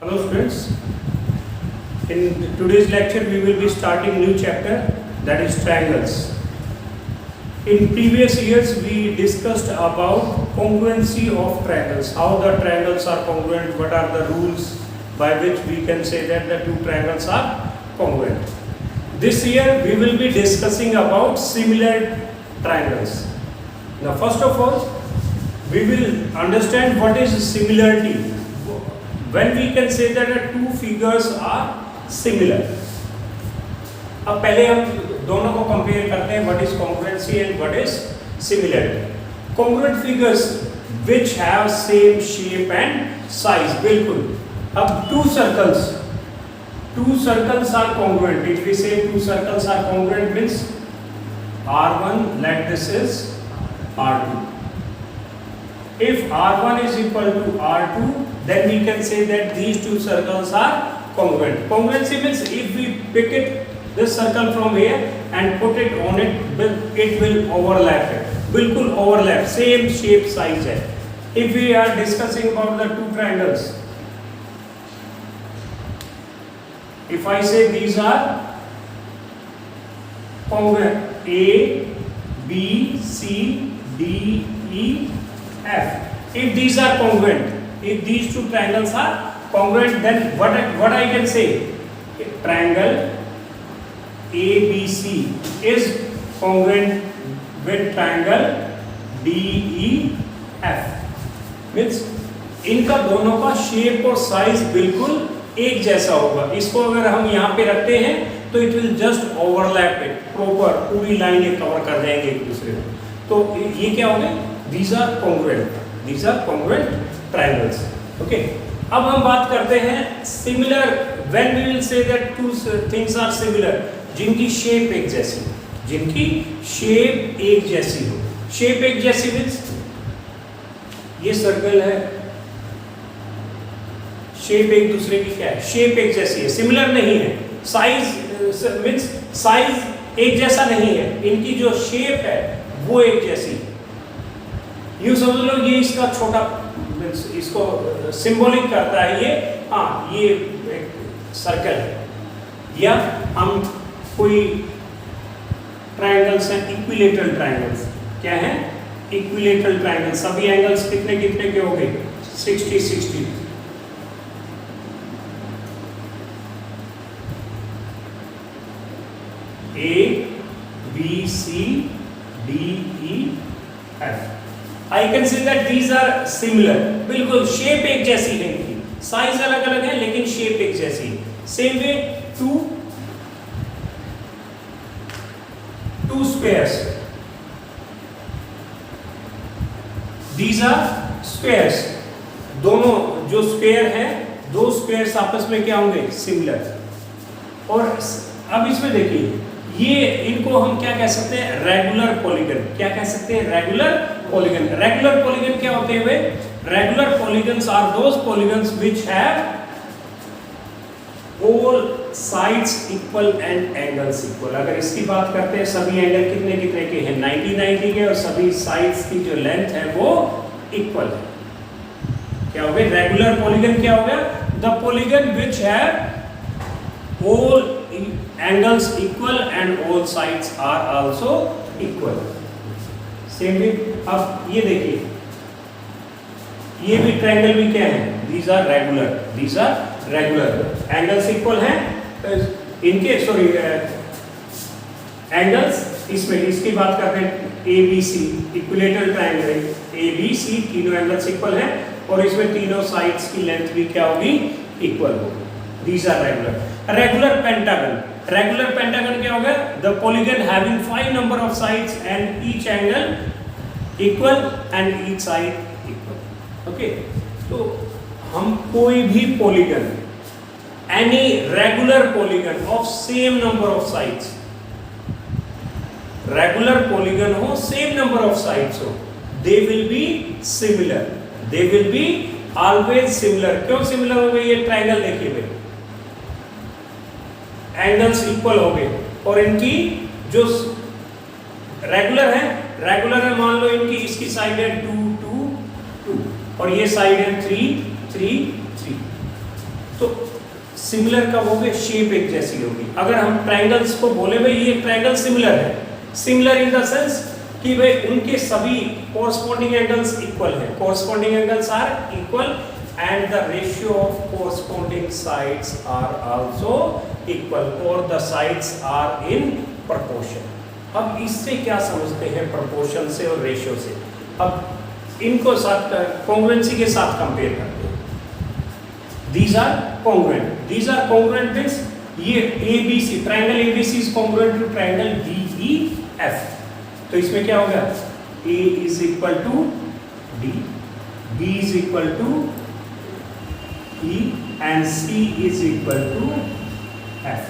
Hello students, in today's lecture we will be starting new chapter, that is triangles. In previous years we discussed about congruency of triangles, how the triangles are congruent, what are the rules by which we can say that the two triangles are congruent. This year we will be discussing about similar triangles. Now first of all we will understand what is similarity. When we can say that the two figures are similar. अब पहले हम दोनों को compare करते हैं, what is congruency and what is similarity. Congruent figures which have same shape and size. बिल्कुल. अब two circles are congruent. If we say two circles are congruent means R1, let this is R2. If R1 is equal to R2, then we can say that these two circles are congruent. Congruency means if we pick this circle from here and put it on it will overlap it. बिल्कुल overlap, same shape size है. If we are discussing about the two triangles, if I say these are congruent, A, B, C, D, E, F. If these are congruent, if these two triangles are congruent, then what I can say? Triangle ABC is congruent with triangle DEF. Means इनका दोनों का shape और size बिल्कुल एक जैसा होगा. इसको अगर हम यहाँ पे रखते हैं तो it will just overlap it, proper पूरी लाइन ये कवर कर जाएंगे एक दूसरे को. तो ये क्या हो गए? These are congruent triangles. Okay. अब हम बात करते हैं similar. When we will say that two things are similar, जिनकी शेप एक जैसी हो, जिनकी शेप एक जैसी हो. शेप एक जैसी means ये सर्कल है, शेप एक दूसरे की क्या है? शेप एक जैसी है, सिमिलर नहीं है. साइज मीन्स साइज एक जैसा नहीं है, इनकी जो शेप है वो एक जैसी है. यूँ समझ लो ये इसका छोटा, इसको सिंबॉलिक करता है ये. हाँ, ये एक सर्कल है. या हम कोई ट्रायंगल्स हैं, इक्विलेटरल ट्रायंगल्स. क्या है? Equilateral triangle. सभी एंगल्स कितने कितने के हो गए? 60-60. A, B, C, D, E, F. I can say that these are similar. बिल्कुल शेप एक जैसी है इनकी, साइज अलग अलग है लेकिन शेप एक जैसी है. Same way two squares. These are squares. दोनों जो स्क्वायर है, दो स्क्वायर्स आपस में क्या होंगे? सिमिलर. और अब इसमें देखिए, ये इनको हम क्या कह सकते हैं? Regular polygon. क्या कह सकते हैं? Regular polygon. रेगुलर पॉलीगन क्या होते हैं वे? Regular polygons are those polygons which have all sides equal and angles equal. अगर इसकी बात करते हैं, सभी एंगल कितने कितने के हैं? 90-90 के, और सभी साइड्स की जो लेंथ है वो इक्वल है. क्या हो गया? रेगुलर पॉलीगन क्या हो गया? The polygon which have all angles equal and all sides are also equal. Same way. अब ये देखिए, ये भी ट्रायंगल भी क्या है? These are regular. Angles equal हैं. इनके angles इसमें इसकी बात करते हैं. ABC इक्विलेटरल ट्रायंगल, ABC तीनों एंगल्स इक्वल हैं और इसमें तीनों साइड्स की लेंथ भी क्या होगी? इक्वल होगी. These are regular. Regular pentagon क्या हो गया? The polygon having 5 number of sides and each angle equal and each side equal. Okay. तो हम कोई भी polygon, any regular polygon of same number of sides, regular polygon हो, same number of sides हो, they will be similar. They will be always similar. क्यों similar हो गए? ये triangle देखिए भाई, एंगल्स इक्वल हो गए और इनकी जो रेगुलर है, मान लो इनकी इसकी साइड है 2, 2, 2 और ये साइड है 3, 3, 3. तो सिमिलर कब होंगे? शेप एक जैसी होगी। अगर हम ट्रायंगल्स को बोले भाई ये ट्रायंगल सिमिलर है, सिमिलर इन द सेंस कि भाई उनके सभी कोरस्पॉन्डिंग एंगल्स इक्वल है, corresponding angles are equal and the ratio of corresponding sides are also equal or the sides are in proportion. अब इससे क्या समझते हैं proportion से और ratio से? अब इनको साथ congruency के साथ कंपेयर करते हैं। These are congruent. These are congruent means ये ABC triangle ABC is congruent to triangle DEF. तो इसमें क्या होगा? A is equal to D, B is equal to E and C is equal to F।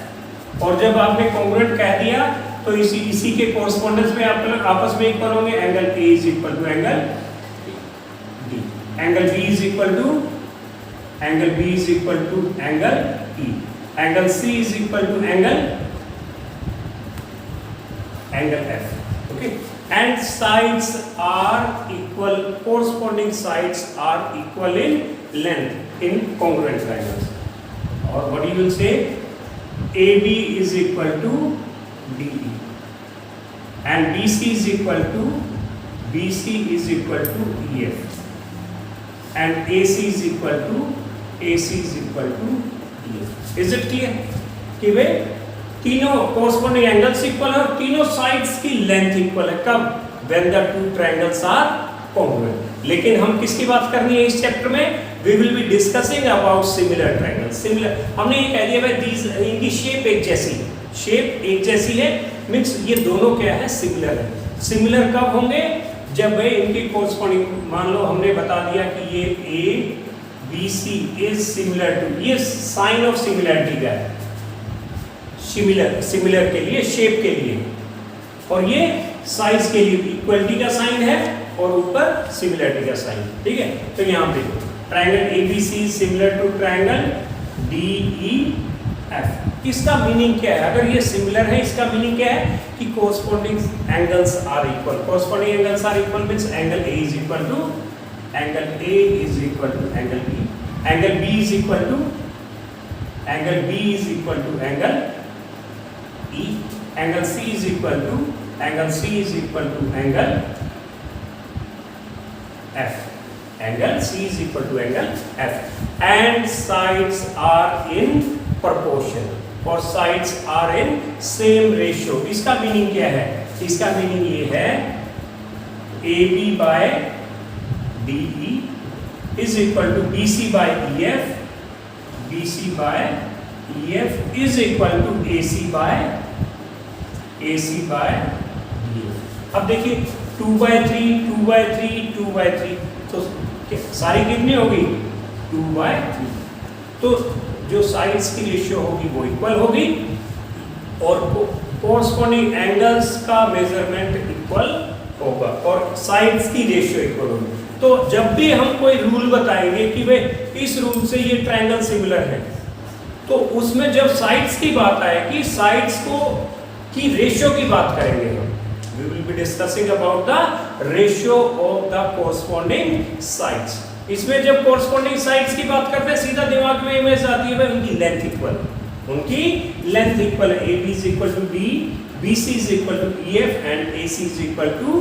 और जब आपने congruent कह दिया तो इसी के कोरस्पोंडेंस में आप आपस में इक्वल होंगे। Angle A is equal to angle D, angle B is equal to angle B is equal to angle E, angle C is equal to angle F। Okay, and sides are equal, corresponding sides are equal in length in congruent triangles. Or what you will say, AB is equal to DE and BC is equal to EF and AC is equal to DF. Is it clear? कि वे तीनों corresponding angles equal है और तीनों sides की length equal है। कब? When the two triangles are congruent. लेकिन हम किसकी बात करनी है इस चैप्टर में? We will be discussing about similar triangles. Similar हमने ये कह दिया भाई दीज इनकी शेप एक जैसी है, शेप एक जैसी है मींस ये दोनों क्या है? सिमिलर है। सिमिलर कब होंगे? जब भाई इनकी कोरस्पॉन्डिंग, मान लो हमने बता दिया कि ये ABC इज सिमिलर टू, ये साइन ऑफ सिमिलरिटी का है, सिमिलर के लिए, शेप के लिए, और ये साइज के लिए इक्वलिटी का साइन है और ऊपर सिमिलरिटी का साइन। ठीक है, तो यहाँ पे triangle ABC similar to triangle DEF। इसका मीनिंग क्या है? अगर ये सिमिलर है इसका मीनिंग क्या है? कि corresponding angles are equal. Corresponding angles are equal means angle A is equal to angle angle B, angle B is equal to angle E, angle C is equal to angle F, angle C is equal to angle F, and sides are in proportion और sides are in same ratio। इसका meaning क्या है? इसका meaning ये है AB by DE is equal to BC by EF, BC by EF is equal to AC by DF। अब देखिए 2/3 तो सारी कितनी होगी? 2/3। तो जो साइड्स की रेशियो होगी वो इक्वल होगी और कोरस्पॉन्डिंग एंगल्स का मेजरमेंट इक्वल होगा और साइड्स की रेशियो इक्वल होगी। तो जब भी हम कोई रूल बताएंगे कि भाई इस रूल से ये ट्रायंगल सिमिलर है, तो उसमें जब साइड्स की बात आएगी, साइड्स को की रेशियो की बात करेंगे हम। We will be discussing about the ratio of the corresponding sides. इसमें जब कोरस्पॉन्डिंग साइड्स की बात करते हैं सीधा दिमाग में इमेज आती है भाई उनकी लेंथ इक्वल, उनकी लेंथ इक्वल है। AB is equal to B, BC is equal to EF and AC is equal to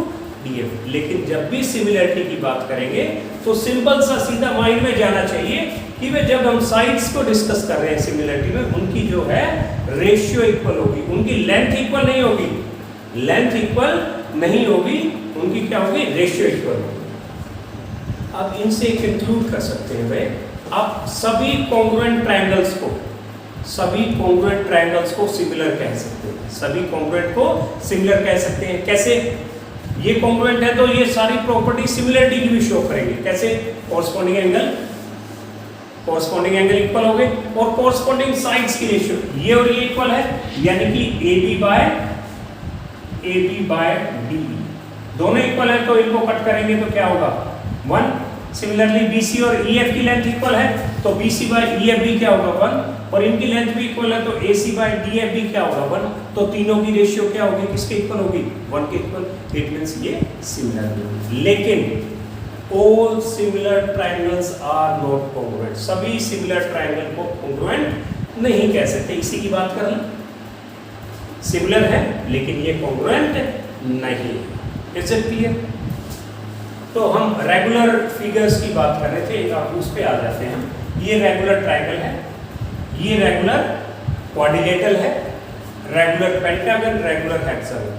DF। लेकिन जब भी सिमिलरिटी की बात करेंगे तो सिंपल सा सीधा माइंड में जाना चाहिए कि वे जब हम साइड्स को डिस्कस कर रहे हैं सिमिलरिटी में, उनकी जो है रेशियो इक्वल होगी, उनकी लेंथ इक्वल नहीं होगी, लेंथ इक्वल नहीं होगी, उनकी क्या होगी? रेशियो इक्वल होगी। अब इनसे कंक्लूड कर सकते हैं भाई, आप सभी कॉन्ग्रुएंट ट्रायंगल्स को सिमिलर कह सकते हैं, सभी कॉन्ग्रुएंट को सिमिलर कह सकते हैं। कैसे? ये कॉन्ग्रुएंट है तो ये सारी प्रॉपर्टी सिमिलरिटी की भी शो करेंगे। कैसे? कोरस्पॉन्डिंग एंगल इक्वल हो गए और कोरस्पॉन्डिंग साइड्स की रेशियो ये और ये इक्वल है, यानी कि AB बाय DE दोनों इक्वल है, तो इनको कट करेंगे तो क्या होगा? 1। सिमिलरली BC और EF की लेंथ इक्वल है तो BC बाय EF भी क्या होगा? 1। और इनकी लेंथ भी इक्वल है तो AC बाय DF भी क्या होगा? 1। तो तीनों की रेशियो क्या होगी? किसके इक्वल होगी? 1 के इक्वल। इट मींस ये सिमिलर होगी। लेकिन all similar triangles are not congruent. सभी similar triangle को congruent नहीं कह सकते, इसी की बात कर रहे। Similar है लेकिन ये congruent नहीं है। Is it clear? तो हम रेगुलर फिगर्स की बात कर रहे थे, अब उस पे आ जाते हैं हम। ये रेगुलर ट्रायंगल है, ये रेगुलर क्वाड्रिलेटरल है, रेगुलर पेंटागन, रेगुलर हेक्सागन।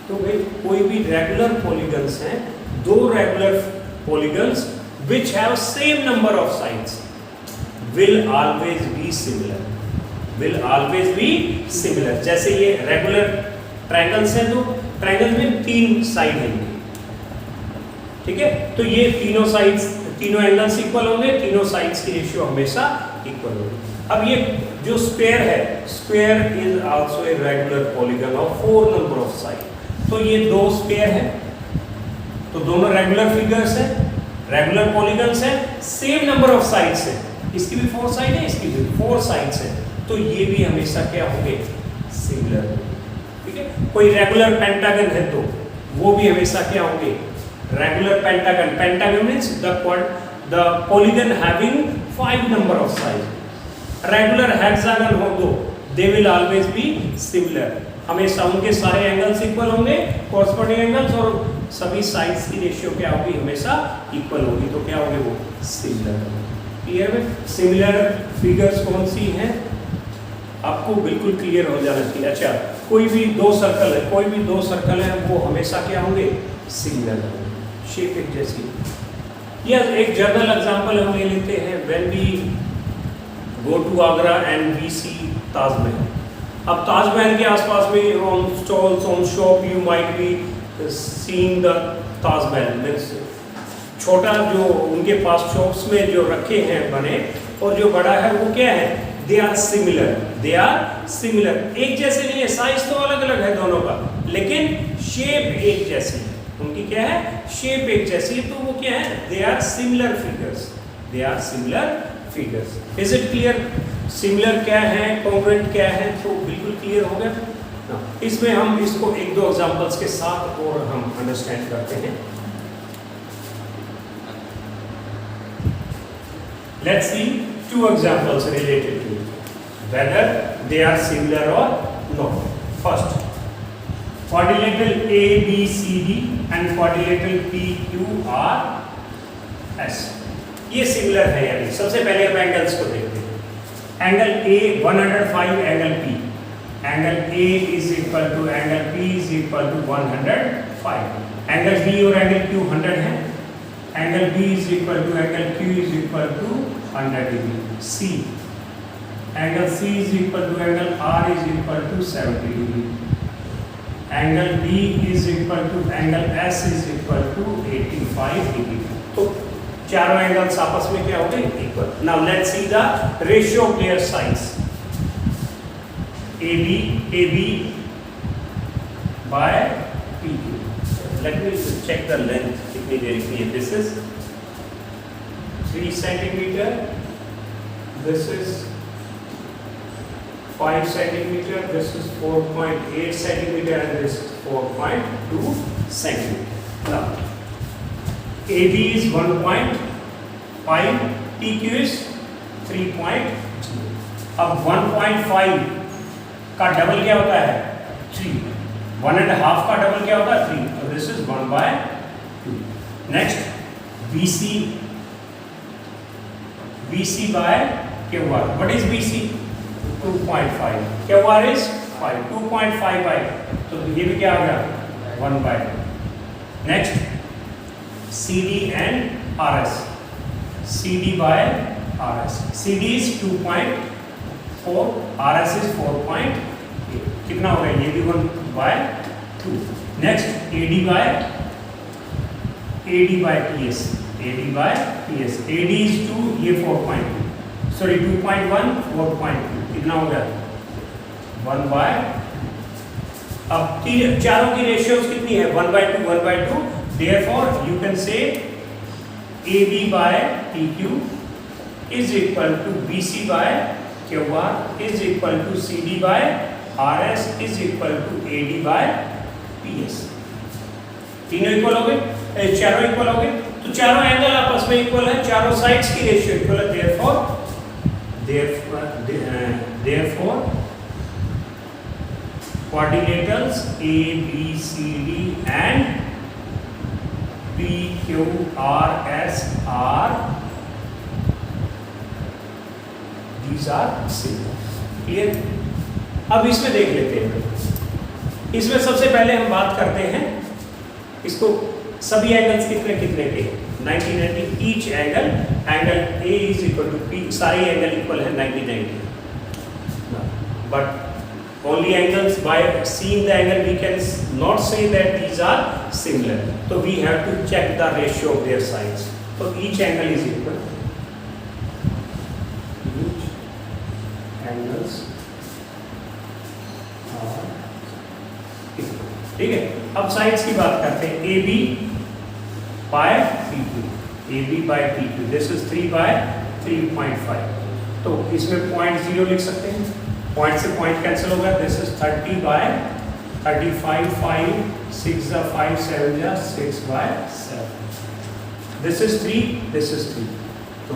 तो भाई कोई भी रेगुलर पॉलीगन्स हैं, दो regular polygons which have same number of sides will always be similar, will always be similar। जैसे ये रेगुलर ट्रायंगल्स हैं, तो ट्रायंगल में 3 साइड हैं, ठीक है, तो ये तीनों साइड्स, तीनों एंगल्स इक्वल होंगे, तीनों साइड्स की रेशियो हमेशा इक्वल होगी। अब ये जो स्क्वायर है, square is also a regular polygon of 4 number of side. तो ये दो स्क्वायर है, तो दोनों रेगुलर फिगर्स है, रेगुलर पॉलीगन्स है, सेम नंबर ऑफ साइड्स है, इसकी भी 4 साइड है, इसकी भी 4 साइड्स है, तो ये भी हमेशा क्या होंगे, सिमिलर, ठीक है। कोई रेगुलर पेंटागन है तो वो भी हमेशा क्या होंगे, regular pentagon। Pentagon means the polygon having 5 number of sides। regular hexagon हो तो they will always be similar, हमेशा उनके सारे एंगल्स इक्वल होंगे, corresponding एंगल्स, और सभी साइड्स की रेशियो क्या होगी, हमेशा इक्वल होगी, तो क्या होंगे वो, सिमिलर। क्लियर है? सिमिलर फिगर्स कौन सी हैं, आपको बिल्कुल क्लियर हो जाना चाहिए। अच्छा, कोई भी दो सर्कल है, कोई भी दो सर्कल है, वो हमेशा क्या होंगे, सिमिलर होंगे, शेप एक जैसी। यह एक जनरल एग्जांपल हम ले लेते हैं, when we go to Agra and we see Taj Mahal. अब ताजमहल के आसपास में on stalls, on shop, you might be seeing the Taj Mahal, means छोटा जो उनके पास शॉप्स में जो रखे हैं बने, और जो बड़ा है वो क्या है, they are similar, they are similar. एक जैसे नहीं है, साइज तो अलग अलग है दोनों का, लेकिन शेप एक जैसी है, उनकी क्या है, शेप एक जैसी है, तो वो क्या है, they are similar figures, they are similar figures. Is it clear? Similar क्या है, कॉन्ग्रुएंट क्या है, तो बिल्कुल क्लियर हो गया। इसमें हम इसको एक दो एग्जांपल्स के साथ और हम अंडरस्टैंड करते हैं। Let's see 2 examples related to whether they are similar or not. First, quadrilateral ABCD and quadrilateral PQRS, ये सिमिलर है या नहीं। सबसे पहले हम एंगल्स को देखते हैं। Angle A 105, angle P, angle A is equal to angle P is equal to 105। Angle B और एंगल Q 100 है, angle B is equal to angle Q is equal to 100 degree. C, angle C is equal to angle R is equal to 70 degree. Angle D is equal to angle S is equal to 85 degree. तो चारों angles आपस में क्या हो गए, equal. Now let's see the ratio of their sides. AB by PQ। Let me check the length, कितनी देर की है। This is 3 centimeter, this is 5 centimeter, this is 4.8 centimeter, and this is 4.2 centimeter. Now, AB is 1.5, PQ is 3.0. अब 1.5 का double क्या होता है, 3। 1.5 का डबल क्या होता है, 3। तो this is 1/2. Next, BC by QR. What is BC? 2.5. QR is 5. 2.5 by, तो ये भी क्या होगा, 1/2. Next, CD and RS. CD by RS. CD is 2.4, RS is 4.8. कितना हो गया, ये भी 1/2. Next, AD by PS. AD by PS. AD is 2, ये 4.2, सॉरी 2.1, 4.2, कितना हो गया, 1/2. अब चारों की रेशियोज कितनी है, 1/2, 1/2. Therefore, you can say AB by PQ is equal to BC by QR is equal to CD by RS is equal to AD by PS. तीनों इक्वल हो गए, चारों इक्वल हो गए। तो तो चारों एंगल आपस में इक्वल है, चारों साइड्स की रेशियो इक्वल है, therefore quadrilaterals ABCD and PQRS are these are similar. Clear? अब इसमें देख लेते हैं। इसमें सबसे पहले हम बात करते हैं इसको सभी एंगल्स कितने कितने के 90 90 each angle A is equal to P, सारे एंगल इक्वल है 90 90, but only angles, by seeing the angle we can not say that these are similar, so we have to check the ratio of their sides. So each angle is equal, each angles are equal. ठीक है, अब sides की बात करते हैं। AB by PQ, AB by PQ, this is 3 by 3.5, तो इसमें 0.0 लिख सकते हैं, पॉइंट से पॉइंट कैंसिल होगा, दिस इज 30 by 35, 5 6 जा 5 7 जा 6 by 7, this is 3, this is 3, तो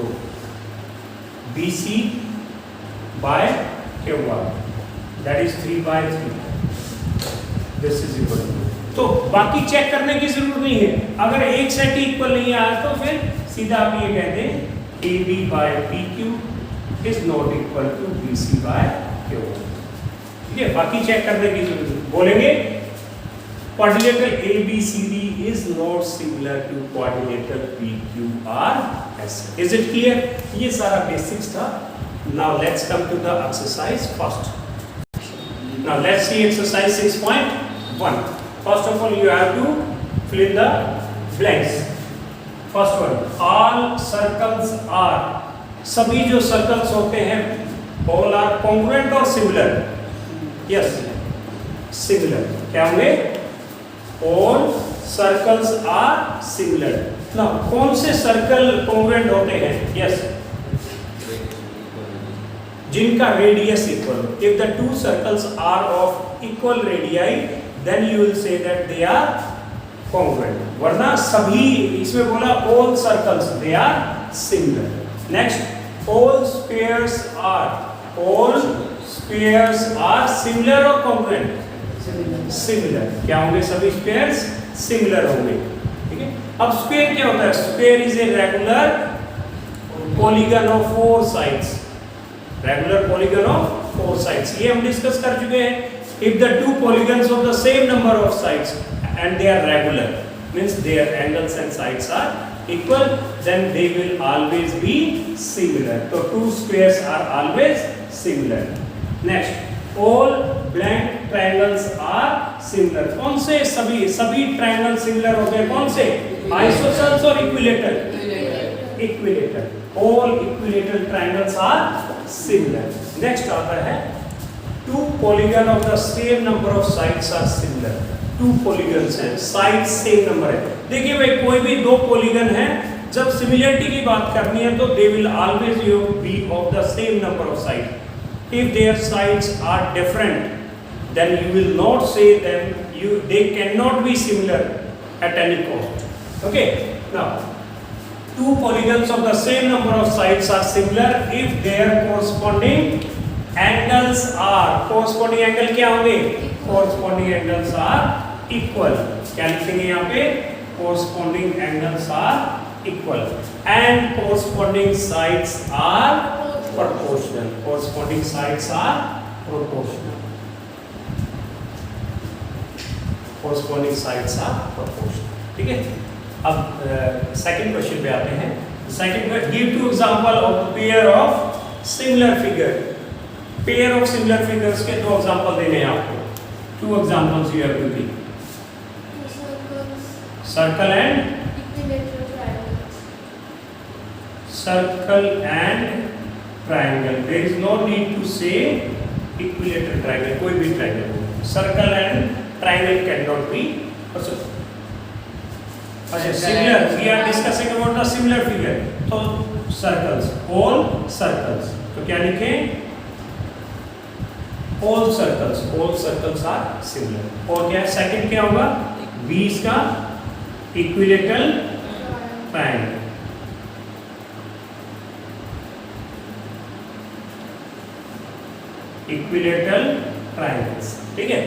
BC by QR, that is 3 by 3, this is equal. तो बाकी चेक करने की जरूरत नहीं है, अगर एक सेट इक्वल नहीं आया तो फिर सीधा आप ये कह दें AB by PQ is not equal to BC by QR। ठीक है, बाकी चेक करने की जरूरत नहीं, बोलेंगे quadrilateral ABCD is not similar to quadrilateral PQRS। Is it clear? ये सारा बेसिक्स था। Now let's come to the exercise first. Now let's see exercise 6.1. First of all, you have to fill in the blanks. First one, all circles are, सभी जो circles होते हैं all are congruent और similar? Yes, similar. क्या होंगे? All circles are similar. Now, कौन से circle congruent होते हैं? Yes, जिनका radius equal. If the two circles are of equal radii, then you will say that they are congruent, वरना सभी, इसमें बोला all circles they are similar. Next, all spheres are similar or congruent? Similar. क्या होंगे? सभी spheres similar होंगे। ठीक है, अब sphere क्या होता है? Sphere is a regular polygon of 4 sides, regular polygon of 4 sides, ये हम डिस्कस कर चुके हैं। If the two polygons of the same number of sides and they are regular, means their angles and sides are equal, then they will always be similar. So two squares are always similar. Next, all blank triangles are similar. कौन से सभी triangles similar होते हैं? कौन से? Isosceles और equilateral? Equilateral. All equilateral triangles are similar. Next आता है two polygon of the same number of sides are similar. Two polygons हैं, sides same number है। देखिए भाई, कोई भी दो polygon है, जब similarity की बात करनी है तो they will always be of the same number of sides. If their sides are different, then you will not say them, they cannot be similar at any cost. Okay, now two polygons of the same number of sides are similar if their corresponding angles are, corresponding angle क्या होंगे? Corresponding angles are equal. क्या लिखेंगे यहाँ पे? Corresponding angles are equal and corresponding sides are proportional. Corresponding sides are proportional. Corresponding sides are proportional. ठीक है, अब second question पे आते हैं। Second question, give two example of pair of similar figure. Pair of similar figures के दो example देने हैं आपको। Two examples you have to give. Circle and circle and triangle. There is no need to say equilateral triangle, कोई भी triangle हो। Circle and triangle cannot be also। अच्छा, similar, we are discussing about the similar figure, तो circles, all circles, तो क्या लिखें? all circles are similar। और क्या सेकंड क्या होगा? 20 का equilateral triangle. इक्विलेटरल ट्रायंगल्स, ठीक है।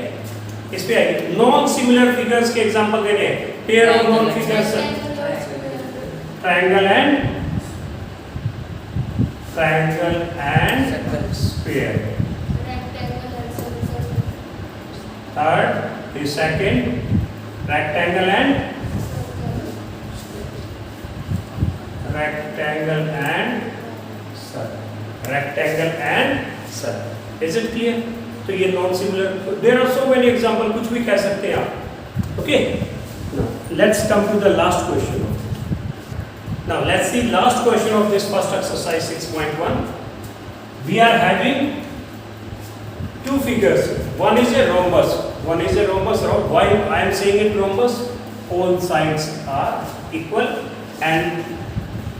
इस पे आइए, नॉन सिमिलर फिगर्स के एग्जांपल दे रहे हैं। Pair of non figures, triangle and square. Third is second, rectangle and circle. Is it clear? तो ये non similar, there are so many example, कुछ भी कह सकते हैं आप। Okay, let's come to the last question. Now let's see last question of this first exercise 6.1. We are having two figures. One is a rhombus. Why I am saying it rhombus? All sides are equal and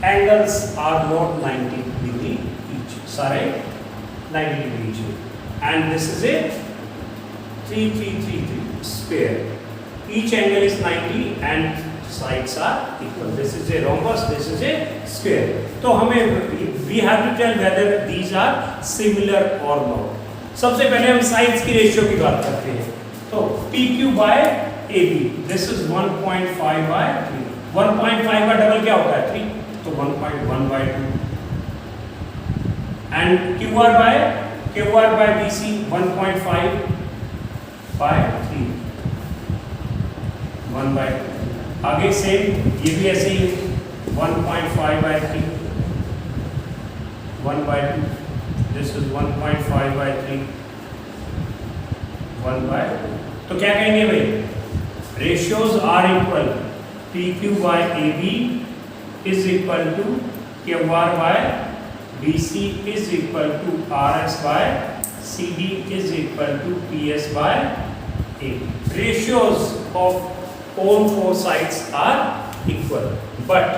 angles are not 90 degree each. सारे 90 degree each. And this is a 3 square. Each angle is 90 and sides are equal. This is a rhombus, this is a square. तो हमें we have to tell whether these are similar or not. सबसे पहले हम sides की ratio की बात करते हैं। तो PQ by AB, this is 1.5 by 3. 1.5 का डबल क्या होता है? 3. तो 1.1 by 2. And QR by BC 1.5 by 3. 1 by 2. आगे सेम, ये भी ऐसे ही 1.5 by 3. 1 by 2. This is 1.5 by 3. 1 by 2. तो क्या कहेंगे भाई? Ratios are equal. PQ by AB is equal to QR by BC is equal to RS by CD is equal to PS by A. Ratios of all four sides are equal, but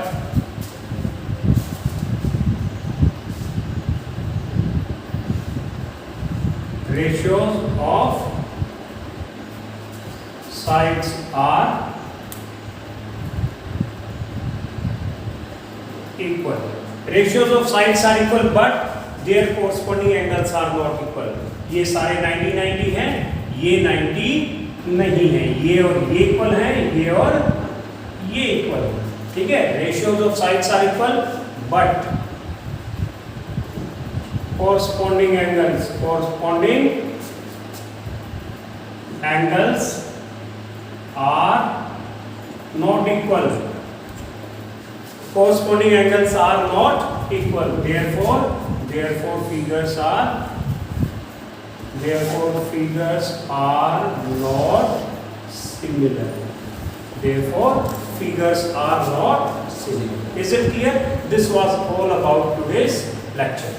ratios of sides are equal. Ratios of sides are equal, but their corresponding angles are not equal. ये सारे 90 हैं, ये 90 नहीं है, ये और ये equal है, ये और ये इक्वल है, ठीक है। Ratios of sides are equal, but corresponding angles are not equal. Corresponding angles are not equal. Therefore figures are not similar. Is it clear? This was all about today's lecture.